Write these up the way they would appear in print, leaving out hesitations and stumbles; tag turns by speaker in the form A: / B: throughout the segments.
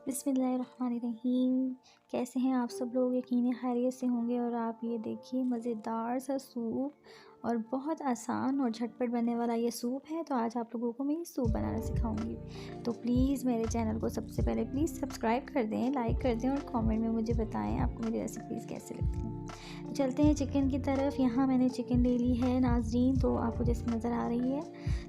A: बिस्मिल्लाहिर्रहमानिर्रहीम। कैसे हैं आप सब लोग? यकीन खैरियत से होंगे। और आप ये देखिए मज़ेदार सा सूप और बहुत आसान और झटपट बनने वाला ये सूप है। तो आज आप लोगों को मैं ये सूप बनाना सिखाऊंगी। तो प्लीज़ मेरे चैनल को सबसे पहले प्लीज़ सब्सक्राइब कर दें, लाइक कर दें और कमेंट में मुझे बताएं आपको मेरी रेसिपीज़ कैसे लगती हैं। तो चलते हैं चिकन की तरफ। यहाँ मैंने चिकन ले ली है नाज़रीन, तो आपको जैसे नज़र आ रही है,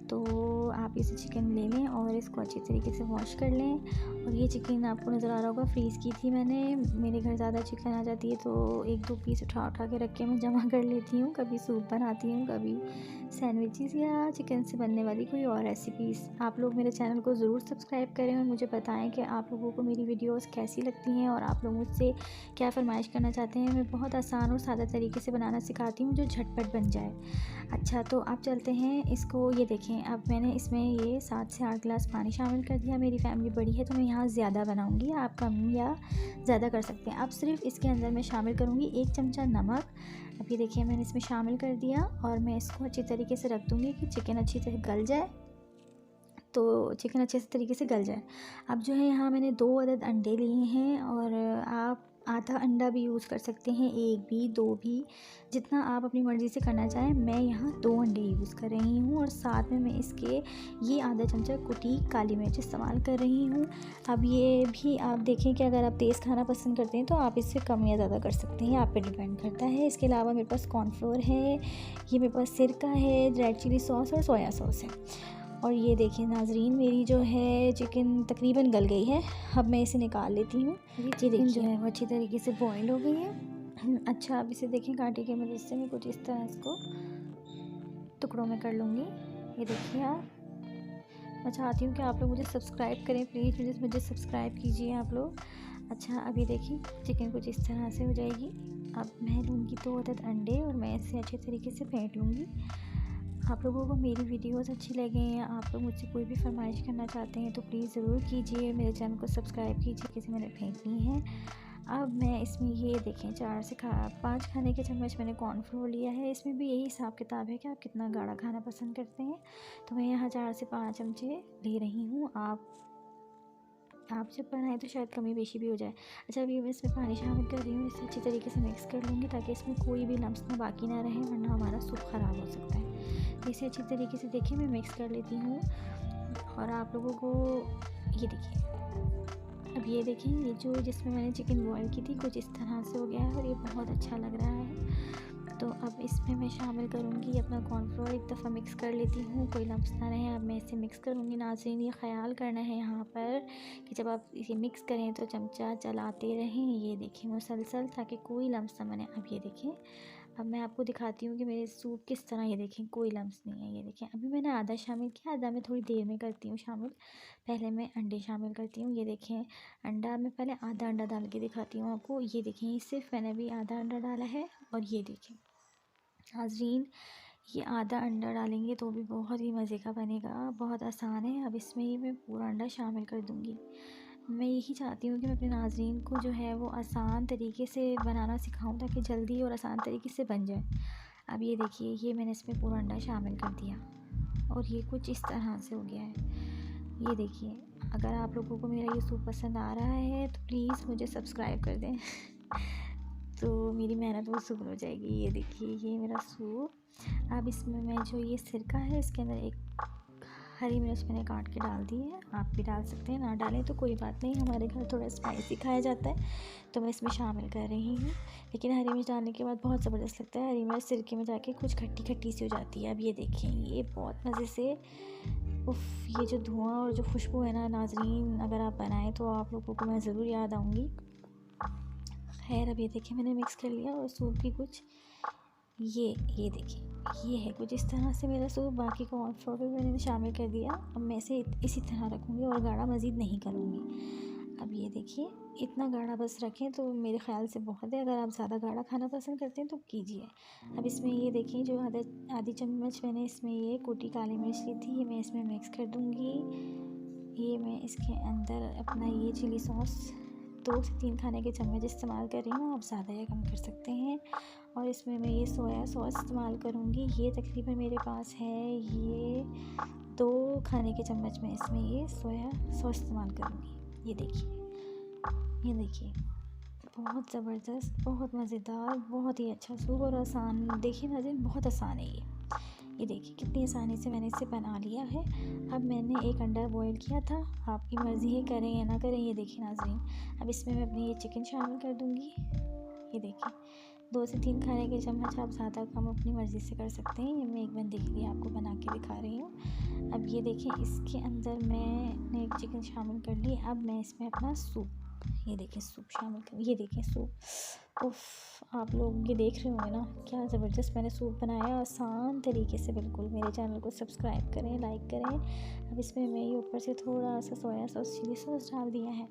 A: तो आप इसे चिकन ले लें और इसको अच्छी तरीके से वॉश कर लें। और ये चिकन आपको नज़र आ रहा होगा, फ्रीज़ की थी मैंने। मेरे घर ज़्यादा चिकन आ जाती है तो एक दो पीस उठा उठा के रख के मैं जमा कर लेती हूँ। कभी सूप बनाती हूँ, कभी सैंडविचेस या चिकन से बनने वाली कोई और रेसिपीज़। आप लोग मेरे चैनल को ज़रूर सब्सक्राइब करें और मुझे बताएं कि आप लोगों को मेरी वीडियोस कैसी लगती हैं और आप लोग मुझसे क्या फ़रमाइश करना चाहते हैं। मैं बहुत आसान और सादा तरीके से बनाना सिखाती हूँ जो झटपट बन जाए। अच्छा, तो आप चलते हैं इसको। ये देखें, अब मैंने इसमें ये 7 से 8 गिलास पानी शामिल कर दिया। मेरी फैमिली बड़ी है तो मैं यहाँ ज़्यादा बनाऊँगी, आप कम या ज़्यादा कर सकते हैं। अब सिर्फ इसके अंदर मैं शामिल करूँगी 1 चमचा नमक। अब ये देखिए मैंने इसमें शामिल कर दिया और मैं इसको अच्छी तरीके से रख दूँगी कि चिकन अच्छी तरह गल जाए। तो चिकन अच्छे से तरीके से गल जाए। अब जो है यहाँ मैंने 2 अदद अंडे लिए हैं और आप आधा अंडा भी यूज़ कर सकते हैं, 1 भी 2 भी, जितना आप अपनी मर्ज़ी से करना चाहें। मैं यहाँ 2 अंडे यूज़ कर रही हूँ और साथ में मैं इसके ये आधा चमचा कुटी काली मिर्च इस्तेमाल कर रही हूँ। अब ये भी आप देखें कि अगर आप तेज़ खाना पसंद करते हैं तो आप इससे कम या ज़्यादा कर सकते हैं, आप पे डिपेंड करता है। इसके अलावा मेरे पास कॉर्नफ्लोर है, ये मेरे पास सिरका है, रेड चिली सॉस और सोया सॉस है। और ये देखिए नाजरीन, मेरी जो है चिकन तकरीबन गल गई है। अब मैं इसे निकाल लेती हूँ। ये चिकन जो है वो अच्छी तरीके से बॉईल हो गई है। अच्छा, अब इसे देखें, कांटे की मदद से मैं कुछ इस तरह इसको टुकड़ों में कर लूँगी। ये देखिए आप, मैं चाहती हूँ कि आप लोग मुझे सब्सक्राइब करें, प्लीज़ मुझे सब्सक्राइब कीजिए आप लोग। अच्छा, अब ये देखिए चिकन कुछ इस तरह से हो जाएगी। अब मैं लूँगी 2 अदद अंडे और मैं इसे अच्छे तरीके से फेंट लूँगी। आप लोगों को मेरी वीडियोस अच्छी लगें या आप लोग मुझसे कोई भी फरमाइश करना चाहते हैं तो प्लीज़ ज़रूर कीजिए, मेरे चैनल को सब्सक्राइब कीजिए। किसी मैंने फेंकनी है। अब मैं इसमें ये देखें 4 से 5 खाने के चम्मच मैंने कॉर्नफ्लोर लिया है। इसमें भी यही हिसाब किताब है कि आप कितना गाढ़ा खाना पसंद करते हैं। तो मैं यहाँ 4 से 5 चमचे ले रही हूँ। आप जब बनाएं तो शायद कमी बेशी भी हो जाए। अच्छा, अभी मैं इसमें पानी शामिल कर रही हूँ। इसे अच्छी तरीके से मिक्स कर लूँगी ताकि इसमें कोई भी लम्स ना बाकी ना रहे, वरना हमारा सूप ख़राब हो सकता है। तो इसे अच्छी तरीके से देखिए मैं मिक्स कर लेती हूँ। और आप लोगों को ये देखिए, अब ये देखें, ये जो जिसमें मैंने चिकन बॉयल की थी कुछ इस तरह से हो गया है और ये बहुत अच्छा लग रहा है। तो अब इसमें मैं शामिल करूँगी अपना कॉर्नफ्लोर। एक दफ़ा मिक्स कर लेती हूँ, कोई लम्स ना रहे। अब मैं इसे मिक्स करूँगी। नाज़रीन, ये ख़याल करना है यहाँ पर कि जब आप इसे मिक्स करें तो चमचा चलाते रहें, ये देखिए मुसलसल, ताकि कोई लम्स ना बने। अब ये देखें, अब मैं आपको दिखाती हूँ कि मेरे सूप किस तरह, ये देखें कोई लम्स नहीं है। ये देखें, अभी मैंने आधा शामिल किया, आधा मैं थोड़ी देर में करती हूँ शामिल। पहले मैं अंडे शामिल करती हूँ। ये देखें अंडा, मैं पहले आधा अंडा डाल के दिखाती हूँ आपको। ये देखें, सिर्फ मैंने भी आधा अंडा डाला है। और ये देखें नाज़रीन, ये आधा अंडा डालेंगे तो भी बहुत ही मज़े का बनेगा, बहुत आसान है। अब इसमें ही मैं पूरा अंडा शामिल कर दूँगी। मैं यही चाहती हूँ कि मैं अपने नाज़रीन को जो है वो आसान तरीके से बनाना सिखाऊँ ताकि जल्दी और आसान तरीके से बन जाए। अब ये देखिए, ये मैंने इसमें पूरा अंडा शामिल कर दिया और ये कुछ इस तरह से हो गया है। ये देखिए, अगर आप लोगों को मेरा ये सूप पसंद आ रहा है तो प्लीज़ मुझे सब्सक्राइब कर दें तो मेरी मेहनत वसूल हो जाएगी। ये देखिए, ये मेरा सूप। अब इसमें मैं जो ये सिरका है, इसके अंदर एक हरी मिर्च मैंने काट के डाल दी है। आप भी डाल सकते हैं, ना डालें तो कोई बात नहीं, हमारे घर थोड़ा स्पाइसी खाया जाता है तो मैं इसमें शामिल कर रही हूँ। लेकिन हरी मिर्च डालने के बाद बहुत ज़बरदस्त लगता है। हरी मिर्च सिरके में जाके कुछ खट्टी खट्टी सी हो जाती है। अब ये देखें, ये बहुत मज़े से, उफ़, ये जो धुआं और जो खुशबू है ना नाज़रीन, अगर आप बनाएं तो आप लोगों को मैं ज़रूर याद आऊँगी। खैर, अब ये देखिए मैंने मिक्स कर लिया और सूप भी कुछ ये देखिए, ये है कुछ इस तरह से मेरा सूप। बाकी को कॉर्नफ्लोर भी मैंने शामिल कर दिया। अब मैं इसे इसी तरह रखूँगी और गाढ़ा मज़ीद नहीं करूँगी। अब ये देखिए, इतना गाढ़ा बस रखें तो मेरे ख़्याल से बहुत है। अगर आप ज़्यादा गाढ़ा खाना पसंद करते हैं तो कीजिए। अब इसमें ये देखिए, जो आधी चम्मच मैंने इसमें ये कुटी काली मिर्च ली थी, ये मैं इसमें मिक्स कर दूँगी। ये मैं इसके अंदर अपना ये चिली सॉस 2 से 3 खाने के चम्मच इस्तेमाल कर रही हूँ, आप ज़्यादा या कम कर सकते हैं। और इसमें मैं ये सोया सॉस इस्तेमाल करूँगी। ये तकरीबन मेरे पास है ये 2 खाने के चम्मच में इसमें ये सोया सॉस इस्तेमाल करूँगी। ये देखिए, ये देखिए, बहुत ज़बरदस्त, बहुत मज़ेदार, बहुत ही अच्छा सूप और आसान। देखिए नाज़रीन, बहुत आसान है ये देखिए कितनी आसानी से मैंने इसे बना लिया है। अब मैंने एक अंडा बॉईल किया था, आपकी मर्ज़ी है करें या ना करें। ये देखिए नाज़रीन, अब इसमें मैं अपनी ये चिकन शामिल कर दूँगी। ये देखिए 2 से 3 खाने के चम्मच, आप ज़्यादा कम अपनी मर्ज़ी से कर सकते हैं। ये मैं एक बंदे के लिए आपको बना के दिखा रही हूँ। अब ये देखिए, इसके अंदर मैंने एक चिकन शामिल कर ली। अब मैं इसमें अपना सूप, ये देखिए सूप शामिल कर, ये देखिए सूप। उफ़, आप लोग ये देख रहे होंगे ना, क्या ज़बरदस्त मैंने सूप बनाया आसान तरीके से बिल्कुल। मेरे चैनल को सब्सक्राइब करें, लाइक करें। अब इसमें मैं ये ऊपर से थोड़ा सा सोया सॉस, चिली सॉस डाल दिया है।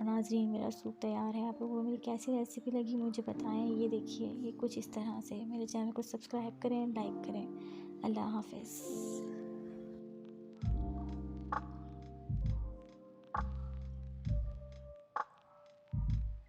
A: और नाज़रीन, मेरा सूप तैयार है। आप लोगों को मेरी कैसी रेसिपी लगी मुझे बताएं। ये देखिए, ये कुछ इस तरह से। मेरे चैनल को सब्सक्राइब करें, लाइक करें। अल्लाह हाफ़िज़।